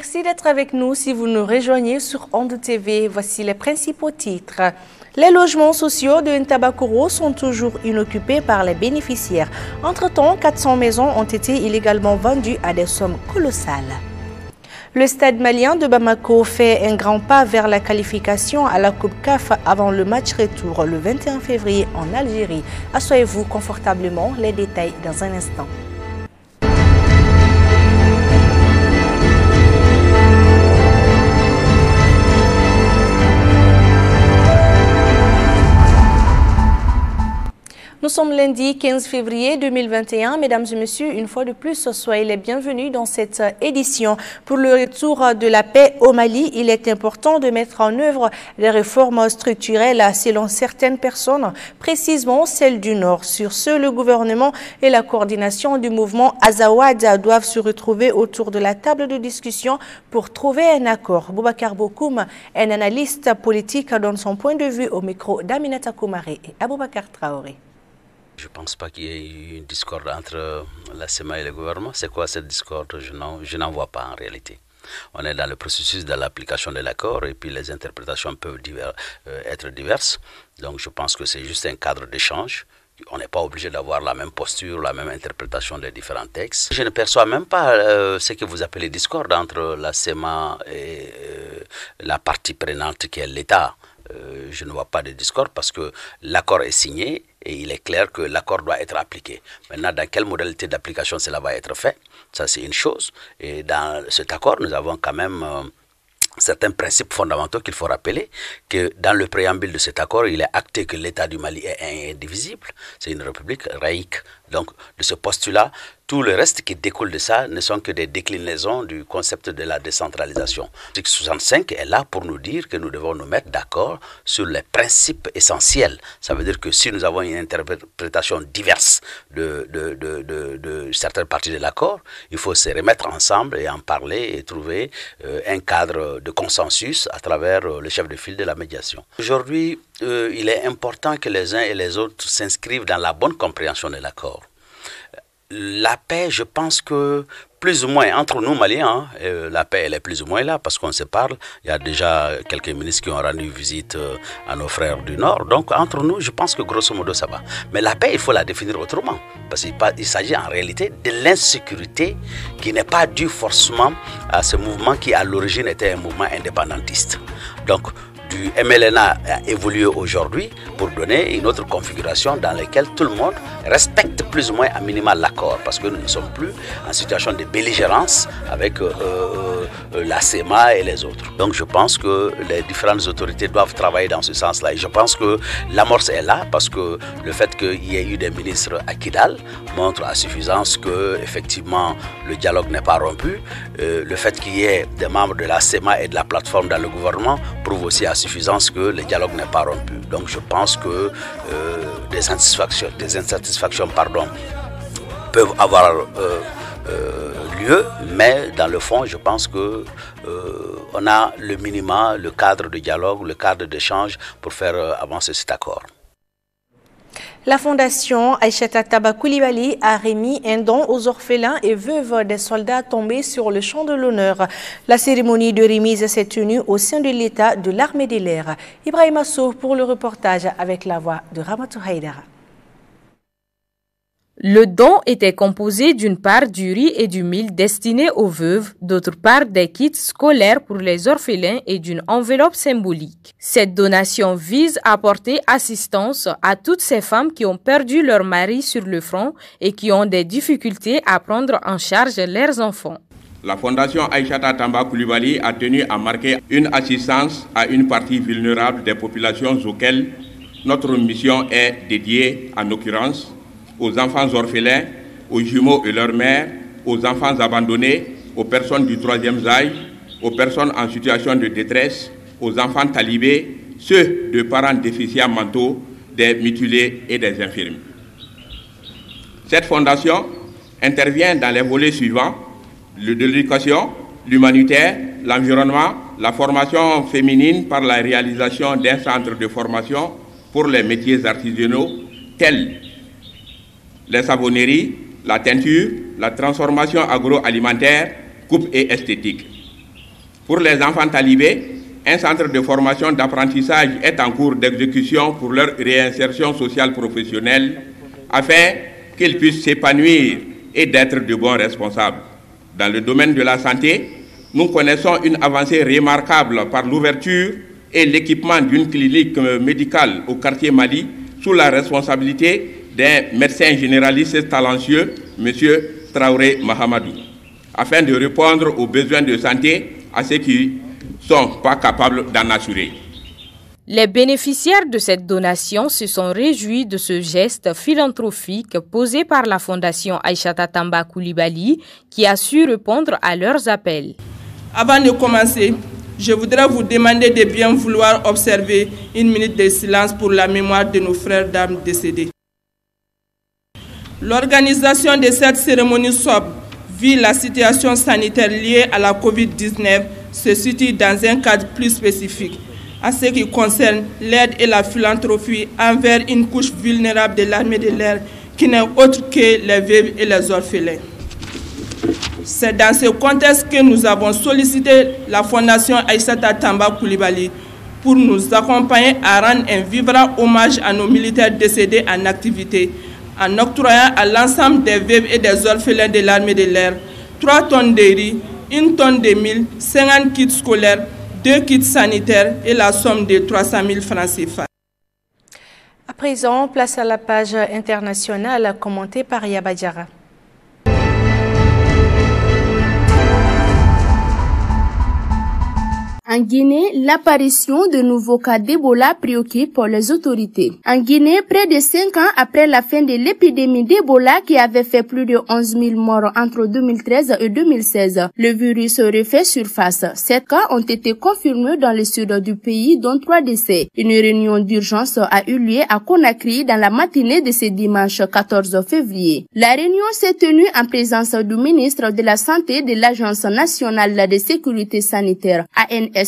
Merci d'être avec nous. Si vous nous rejoignez sur Onde TV, voici les principaux titres. Les logements sociaux de Ntabakoro sont toujours inoccupés par les bénéficiaires. Entre-temps, 400 maisons ont été illégalement vendues à des sommes colossales. Le stade malien de Bamako fait un grand pas vers la qualification à la Coupe CAF avant le match retour le 21 février en Algérie. Asseyez-vous confortablement, les détails dans un instant. Nous sommes lundi 15 février 2021. Mesdames et messieurs, une fois de plus, soyez les bienvenus dans cette édition. Pour le retour de la paix au Mali, il est important de mettre en œuvre des réformes structurelles selon certaines personnes, précisément celles du Nord. Sur ce, le gouvernement et la coordination du mouvement Azawad doivent se retrouver autour de la table de discussion pour trouver un accord. Boubacar Bokoum, un analyste politique, donne son point de vue au micro d'Aminata Koumaré et Aboubacar Traoré. Je ne pense pas qu'il y ait eu une discorde entre la SEMA et le gouvernement. C'est quoi cette discorde? Je n'en vois pas en réalité. On est dans le processus de l'application de l'accord et puis les interprétations peuvent être diverses. Donc je pense que c'est juste un cadre d'échange. On n'est pas obligé d'avoir la même posture, la même interprétation des différents textes. Je ne perçois même pas ce que vous appelez discorde entre la SEMA et la partie prenante qui est l'État. Je ne vois pas de discorde parce que l'accord est signé et il est clair que l'accord doit être appliqué. Maintenant, dans quelle modalité d'application cela va être fait, ça c'est une chose. Et dans cet accord, nous avons quand même certains principes fondamentaux qu'il faut rappeler, que dans le préambule de cet accord, il est acté que l'État du Mali est indivisible, c'est une république laïque. Donc, de ce postulat, tout le reste qui découle de ça ne sont que des déclinaisons du concept de la décentralisation. L'article 65 est là pour nous dire que nous devons nous mettre d'accord sur les principes essentiels. Ça veut dire que si nous avons une interprétation diverse de certaines parties de l'accord, il faut se remettre ensemble et en parler et trouver un cadre de consensus à travers le chef de file de la médiation. Aujourd'hui, il est important que les uns et les autres s'inscrivent dans la bonne compréhension de l'accord. La paix, je pense que plus ou moins entre nous Maliens, la paix elle est plus ou moins là parce qu'on se parle. Il y a déjà quelques ministres qui ont rendu visite à nos frères du Nord. Donc entre nous, je pense que grosso modo ça va. Mais la paix, il faut la définir autrement. Parce qu'il s'agit en réalité de l'insécurité qui n'est pas due forcément à ce mouvement qui à l'origine était un mouvement indépendantiste. Donc du MLNA a évolué aujourd'hui pour donner une autre configuration dans laquelle tout le monde respecte plus ou moins à minima l'accord parce que nous ne sommes plus en situation de belligérance avec la SEMA et les autres. Donc je pense que les différentes autorités doivent travailler dans ce sens-là et je pense que l'amorce est là parce que le fait qu'il y ait eu des ministres à Kidal montre à suffisance que effectivement le dialogue n'est pas rompu. Le fait qu'il y ait des membres de la SEMA et de la plateforme dans le gouvernement prouve aussi à suffisance que le dialogue n'est pas rompu. Donc je pense que des insatisfactions peuvent avoir lieu, mais dans le fond, je pense que on a le minima, le cadre de dialogue, le cadre d'échange pour faire avancer cet accord. La fondation Aïchata Taba Coulibaly a remis un don aux orphelins et veuves des soldats tombés sur le champ de l'honneur. La cérémonie de remise s'est tenue au sein de l'État de l'armée de l'air. Ibrahim Assou pour le reportage avec la voix de Ramatou Haïdara. Le don était composé d'une part du riz et du mil destinés aux veuves, d'autre part des kits scolaires pour les orphelins et d'une enveloppe symbolique. Cette donation vise à apporter assistance à toutes ces femmes qui ont perdu leur mari sur le front et qui ont des difficultés à prendre en charge leurs enfants. La Fondation Aïchata Tamba Coulibaly a tenu à marquer une assistance à une partie vulnérable des populations auxquelles notre mission est dédiée, en l'occurrence aux enfants orphelins, aux jumeaux et leurs mères, aux enfants abandonnés, aux personnes du troisième âge, aux personnes en situation de détresse, aux enfants talibés, ceux de parents déficients mentaux, des mutilés et des infirmes. Cette fondation intervient dans les volets suivants: l'éducation, l'humanitaire, l'environnement, la formation féminine par la réalisation d'un centre de formation pour les métiers artisanaux tels les savonneries, la teinture, la transformation agroalimentaire, coupe et esthétique. Pour les enfants talibés, un centre de formation d'apprentissage est en cours d'exécution pour leur réinsertion sociale professionnelle afin qu'ils puissent s'épanouir et d'être de bons responsables. Dans le domaine de la santé, nous connaissons une avancée remarquable par l'ouverture et l'équipement d'une clinique médicale au quartier Mali sous la responsabilité d'un médecin généraliste talentueux, M. Traoré Mahamadou, afin de répondre aux besoins de santé à ceux qui ne sont pas capables d'en assurer. Les bénéficiaires de cette donation se sont réjouis de ce geste philanthropique posé par la Fondation Aïssata Tamba Coulibaly qui a su répondre à leurs appels. Avant de commencer, je voudrais vous demander de bien vouloir observer une minute de silence pour la mémoire de nos frères d'armes décédés. L'organisation de cette cérémonie sobre, vu la situation sanitaire liée à la COVID-19, se situe dans un cadre plus spécifique à ce qui concerne l'aide et la philanthropie envers une couche vulnérable de l'armée de l'air qui n'est autre que les veuves et les orphelins. C'est dans ce contexte que nous avons sollicité la Fondation Aïssata Tamba Coulibaly pour nous accompagner à rendre un vibrant hommage à nos militaires décédés en activité, en octroyant à l'ensemble des veuves et des orphelins de l'armée de l'air 3 tonnes de riz, 1 tonne de mil, 50 kits scolaires, 2 kits sanitaires et la somme de 300 000 francs CFA. À présent, place à la page internationale commentée par Yabadjara. En Guinée, l'apparition de nouveaux cas d'Ebola préoccupe les autorités. En Guinée, près de 5 ans après la fin de l'épidémie d'Ebola qui avait fait plus de 11 000 morts entre 2013 et 2016, le virus refait surface. 7 cas ont été confirmés dans le sud du pays, dont 3 décès. Une réunion d'urgence a eu lieu à Conakry dans la matinée de ce dimanche 14 février. La réunion s'est tenue en présence du ministre de la Santé de l'Agence nationale de sécurité sanitaire, ANSS,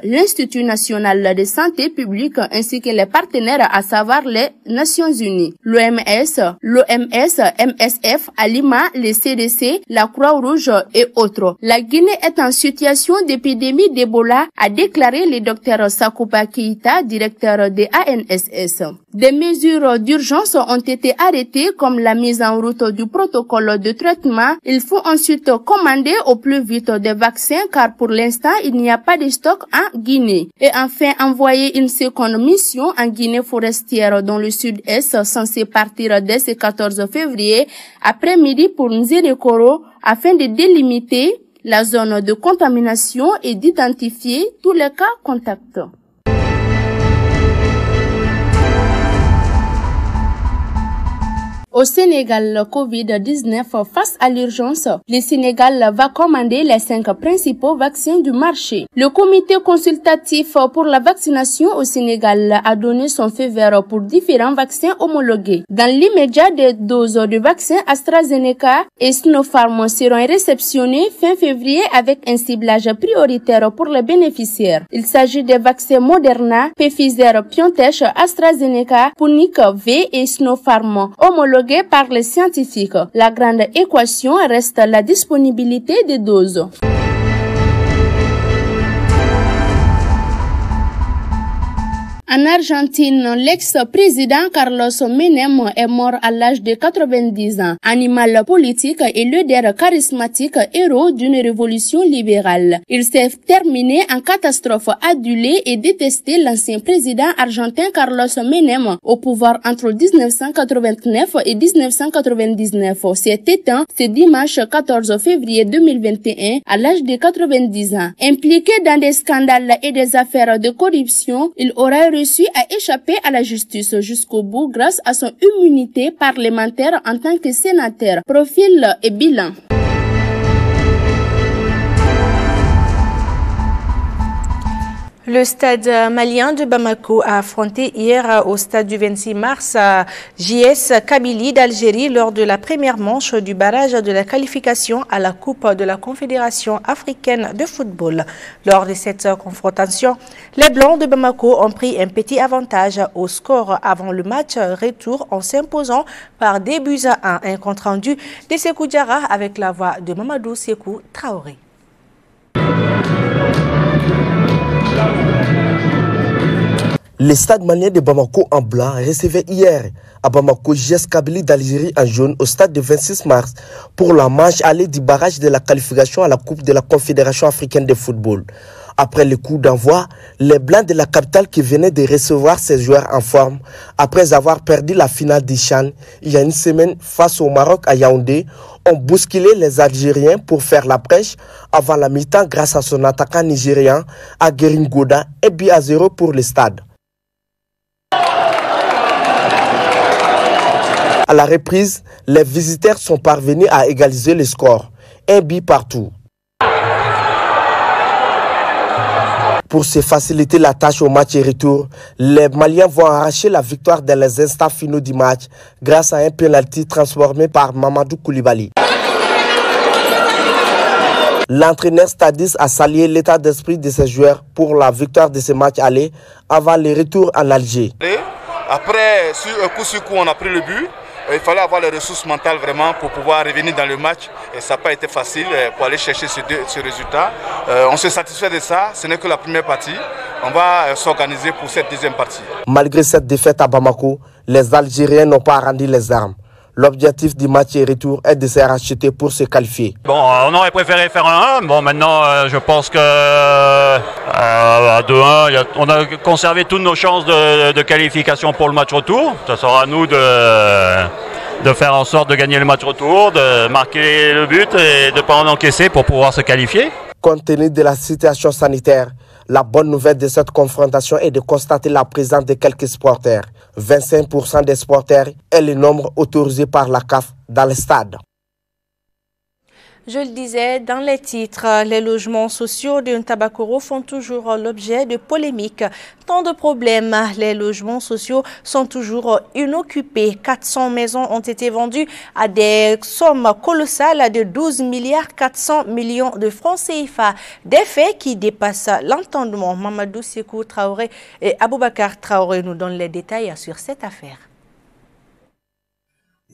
l'Institut national de santé publique ainsi que les partenaires, à savoir les Nations Unies, l'OMS, MSF, Alima, le CDC, la Croix-Rouge et autres. La Guinée est en situation d'épidémie d'Ebola, a déclaré le docteur Sakouba Keïta, directeur de ANSS. Des mesures d'urgence ont été arrêtées comme la mise en route du protocole de traitement. Il faut ensuite commander au plus vite des vaccins car pour l'instant il n'y a pas de stock en Guinée. Et enfin envoyer une seconde mission en Guinée forestière dans le sud-est censée partir dès ce 14 février après-midi pour Nzérekoro afin de délimiter la zone de contamination et d'identifier tous les cas contacts. Au Sénégal, le Covid-19 face à l'urgence, le Sénégal va commander les 5 principaux vaccins du marché. Le comité consultatif pour la vaccination au Sénégal a donné son feu vert pour différents vaccins homologués. Dans l'immédiat, des doses de vaccins AstraZeneca et Sinopharm seront réceptionnées fin février avec un ciblage prioritaire pour les bénéficiaires. Il s'agit des vaccins Moderna, Pfizer-BioNTech, AstraZeneca, Sputnik V et Sinopharm homologués par les scientifiques. La grande équation reste la disponibilité des doses. En Argentine, l'ex-président Carlos Menem est mort à l'âge de 90 ans. Animal politique et leader charismatique, héros d'une révolution libérale. Il s'est terminé en catastrophe, adulé et détesté l'ancien président argentin Carlos Menem, au pouvoir entre 1989 et 1999. S'est éteint ce dimanche 14 février 2021 à l'âge de 90 ans. Impliqué dans des scandales et des affaires de corruption, il aura réussi à échapper à la justice jusqu'au bout grâce à son immunité parlementaire en tant que sénateur. Profil et bilan. Le stade malien de Bamako a affronté hier au stade du 26 mars JS Kabylie d'Algérie lors de la première manche du barrage de la qualification à la Coupe de la Confédération africaine de football. Lors de cette confrontation, les Blancs de Bamako ont pris un petit avantage au score avant le match retour en s'imposant par 2-1. Un compte rendu de Sékou Diarra avec la voix de Mamadou Sékou Traoré. Le stade malien de Bamako en blanc recevait hier à Bamako JS Kabylie d'Algérie en jaune au stade de 26 mars pour la manche aller du barrage de la qualification à la Coupe de la Confédération africaine de football. Après le coup d'envoi, les Blancs de la capitale qui venaient de recevoir ces joueurs en forme, après avoir perdu la finale du CHAN il y a une semaine face au Maroc à Yaoundé, ont bousculé les Algériens pour faire la brèche avant la mi-temps grâce à son attaquant nigérian Aguerin Goda et but à 0 pour le stade. À la reprise, les visiteurs sont parvenus à égaliser le score, un but partout. Pour se faciliter la tâche au match et retour, les Maliens vont arracher la victoire dans les instants finaux du match grâce à un penalty transformé par Mamadou Koulibaly. L'entraîneur Stadis a salué l'état d'esprit de ses joueurs pour la victoire de ce match aller avant le retour en Alger. Après, sur coup, on a pris le but. Il fallait avoir les ressources mentales vraiment pour pouvoir revenir dans le match. Et ça n'a pas été facile pour aller chercher ce résultat. On se satisfait de ça. Ce n'est que la première partie. On va s'organiser pour cette deuxième partie. Malgré cette défaite à Bamako, les Algériens n'ont pas rendu les armes. L'objectif du match et retour est de se racheter pour se qualifier. Bon, on aurait préféré faire un 1. Bon, maintenant, je pense que à 2-1, on a conservé toutes nos chances de qualification pour le match retour. Ça sera à nous de faire en sorte de gagner le match retour, de marquer le but et de ne pas en encaisser pour pouvoir se qualifier. Compte tenu de la situation sanitaire, la bonne nouvelle de cette confrontation est de constater la présence de quelques supporters. 25% des supporters est le nombre autorisé par la CAF dans le stade. Je le disais dans les titres, les logements sociaux de Ntabakoro font toujours l'objet de polémiques. Tant de problèmes, les logements sociaux sont toujours inoccupés. 400 maisons ont été vendues à des sommes colossales de 12 milliards 400 millions de francs CFA. Des faits qui dépassent l'entendement. Mamadou Sekou Traoré et Aboubakar Traoré nous donnent les détails sur cette affaire.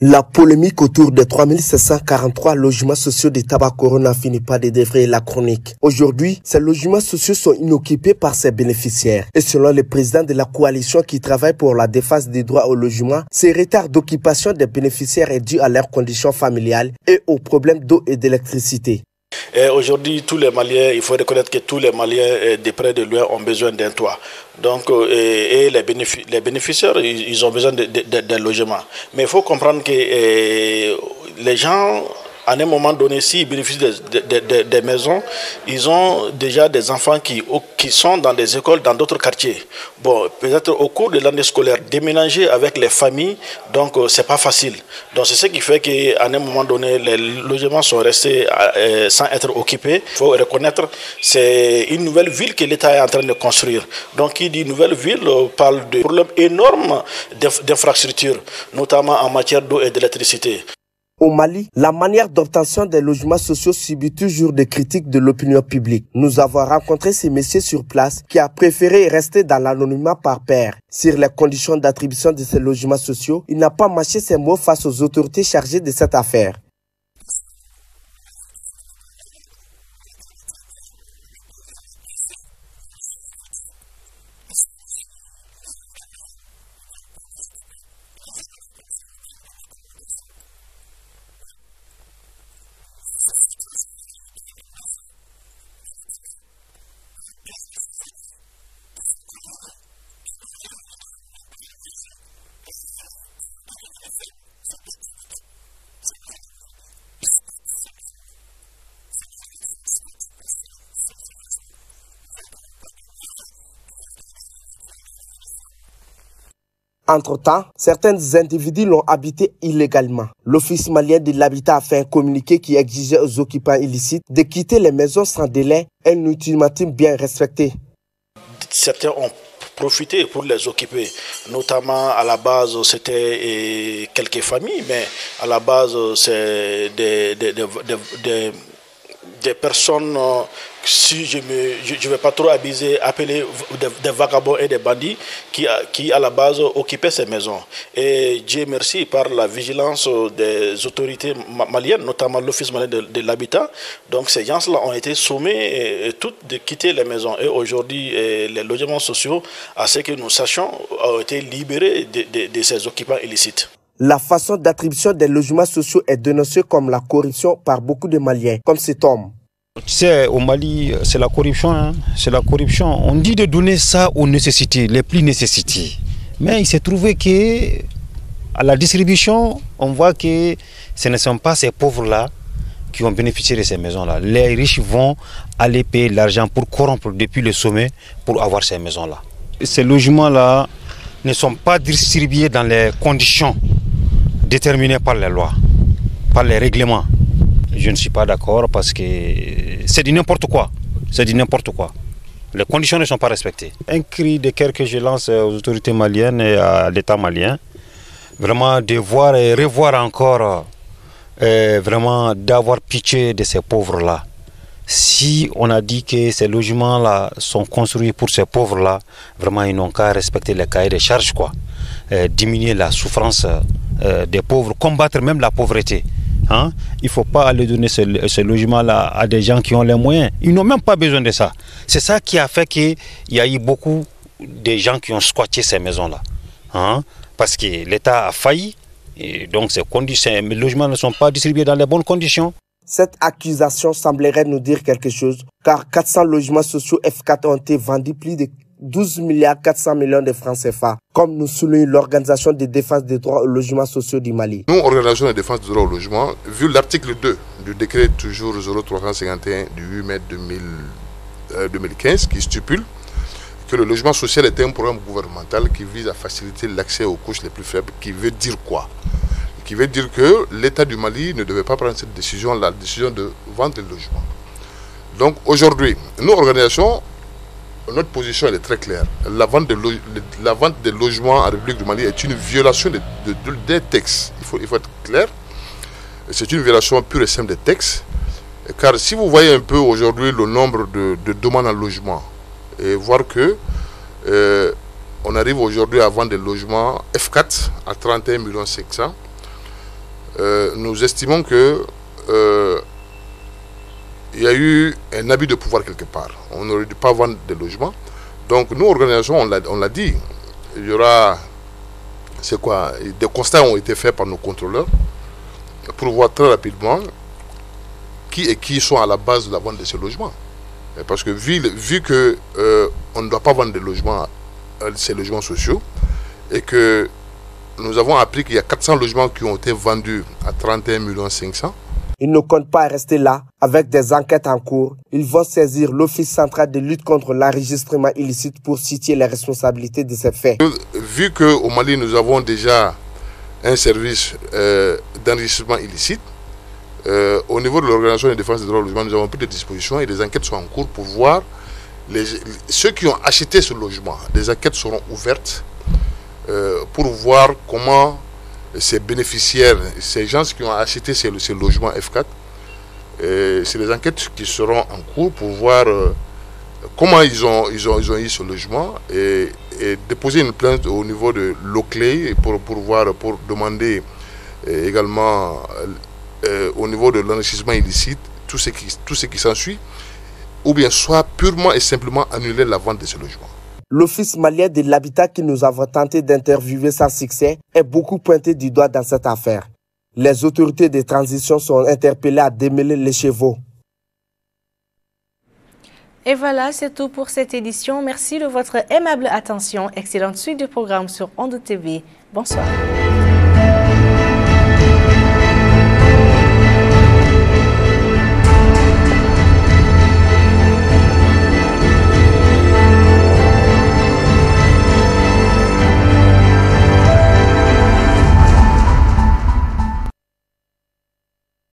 La polémique autour des 3743 logements sociaux de Ntabakoro n'a fini pas de défrayer la chronique. Aujourd'hui, ces logements sociaux sont inoccupés par ses bénéficiaires. Et selon le président de la coalition qui travaille pour la défense des droits au logement, ces retards d'occupation des bénéficiaires est dû à leurs conditions familiales et aux problèmes d'eau et d'électricité. Aujourd'hui, tous les Maliens, il faut reconnaître que tous les Maliens de près de loin ont besoin d'un toit. Donc, et les bénéficiaires, ils ont besoin d'un logement. Mais il faut comprendre que les gens, à un moment donné, s'ils bénéficient des maisons, ils ont déjà des enfants qui sont dans des écoles dans d'autres quartiers. Bon, peut-être au cours de l'année scolaire, déménager avec les familles, donc c'est pas facile. Donc c'est ce qui fait qu'à un moment donné, les logements sont restés sans être occupés. Il faut reconnaître, c'est une nouvelle ville que l'État est en train de construire. Donc qui dit nouvelle ville parle de problèmes énormes d'infrastructures, notamment en matière d'eau et d'électricité. Au Mali, la manière d'obtention des logements sociaux subit toujours des critiques de l'opinion publique. Nous avons rencontré ces messieurs sur place qui a préféré rester dans l'anonymat par pair. Sur les conditions d'attribution de ces logements sociaux, il n'a pas mâché ses mots face aux autorités chargées de cette affaire. Entre-temps, certains individus l'ont habité illégalement. L'Office malien de l'habitat a fait un communiqué qui exigeait aux occupants illicites de quitter les maisons sans délai, un ultimatum bien respecté. Certains ont profité pour les occuper, notamment à la base c'était quelques familles, mais à la base c'est des personnes, si je ne vais pas trop abuser, appeler des vagabonds et des bandits qui à la base occupaient ces maisons. Et Dieu merci, par la vigilance des autorités maliennes, notamment l'Office malien de l'habitat, donc ces gens-là ont été sommés toutes de quitter les maisons. Et aujourd'hui, les logements sociaux, à ce que nous sachions, ont été libérés de ces occupants illicites. La façon d'attribution des logements sociaux est dénoncée comme la corruption par beaucoup de Maliens, comme cet homme. Tu sais, au Mali, c'est la corruption. Hein? C'est la corruption. On dit de donner ça aux nécessités, les plus nécessités. Mais il s'est trouvé que à la distribution, on voit que ce ne sont pas ces pauvres-là qui ont bénéficié de ces maisons-là. Les riches vont aller payer l'argent pour corrompre depuis le sommet pour avoir ces maisons-là. Ces logements-là ne sont pas distribués dans les conditions déterminées par les lois, par les règlements. Je ne suis pas d'accord parce que c'est du n'importe quoi. C'est du n'importe quoi. Les conditions ne sont pas respectées. Un cri de cœur que je lance aux autorités maliennes et à l'État malien, vraiment de voir et revoir encore, vraiment d'avoir pitié de ces pauvres-là. Si on a dit que ces logements-là sont construits pour ces pauvres-là, vraiment ils n'ont qu'à respecter les cahiers de charges, quoi. Diminuer la souffrance des pauvres, combattre même la pauvreté. Hein? Il ne faut pas aller donner ce logement-là à des gens qui ont les moyens. Ils n'ont même pas besoin de ça. C'est ça qui a fait qu'il y a eu beaucoup de gens qui ont squatté ces maisons-là. Hein? Parce que l'État a failli, et donc ces logements ne sont pas distribués dans les bonnes conditions. Cette accusation semblerait nous dire quelque chose, car 400 logements sociaux F4 ont été vendus plus de 12 milliards 400 millions de francs CFA, comme nous souligne l'Organisation de défense des droits aux logements sociaux du Mali. Nous, Organisation de défense des droits au logement, vu l'article 2 du décret toujours 0351 du 8 mai 2015 qui stipule que le logement social est un programme gouvernemental qui vise à faciliter l'accès aux couches les plus faibles, qui veut dire quoi? Qui veut dire que l'État du Mali ne devait pas prendre cette décision, la décision de vendre les logements. Donc aujourd'hui, nous, organisation, notre position elle est très claire. La vente des logements en République du Mali est une violation des textes. Il faut être clair. C'est une violation pure et simple des textes. Car si vous voyez un peu aujourd'hui le nombre de demandes en logement, et voir que on arrive aujourd'hui à vendre des logements F4 à 31 500 000, nous estimons que il y a eu un abus de pouvoir quelque part. On n'aurait dû pas vendre des logements. Donc nous, organisation, on l'a dit, il y aura, c'est quoi, des constats ont été faits par nos contrôleurs pour voir très rapidement qui sont à la base de la vente de ces logements. Parce que vu que on ne doit pas vendre des logements, ces logements sociaux, et que nous avons appris qu'il y a 400 logements qui ont été vendus à 31 500 000. Ils ne comptent pas rester là. Avec des enquêtes en cours, ils vont saisir l'Office central de lutte contre l'enregistrement illicite pour situer les responsabilités de ces faits. Vu qu'au Mali, nous avons déjà un service d'enregistrement illicite, au niveau de l'Organisation de défense des droits au logement, nous avons pris des dispositions et des enquêtes sont en cours pour voir ceux qui ont acheté ce logement. Des enquêtes seront ouvertes pour voir comment ces bénéficiaires, ces gens qui ont acheté ces logements F4, c'est des enquêtes qui seront en cours pour voir comment ils ont eu ce logement et déposer une plainte au niveau de l'OCLE pour demander également au niveau de l'enrichissement illicite tout ce qui s'ensuit, ou bien soit purement et simplement annuler la vente de ce logement. L'Office malien de l'habitat que nous avons tenté d'interviewer sans succès est beaucoup pointé du doigt dans cette affaire. Les autorités de transition sont interpellées à démêler les chevaux. Et voilà, c'est tout pour cette édition. Merci de votre aimable attention. Excellente suite du programme sur Onde TV. Bonsoir.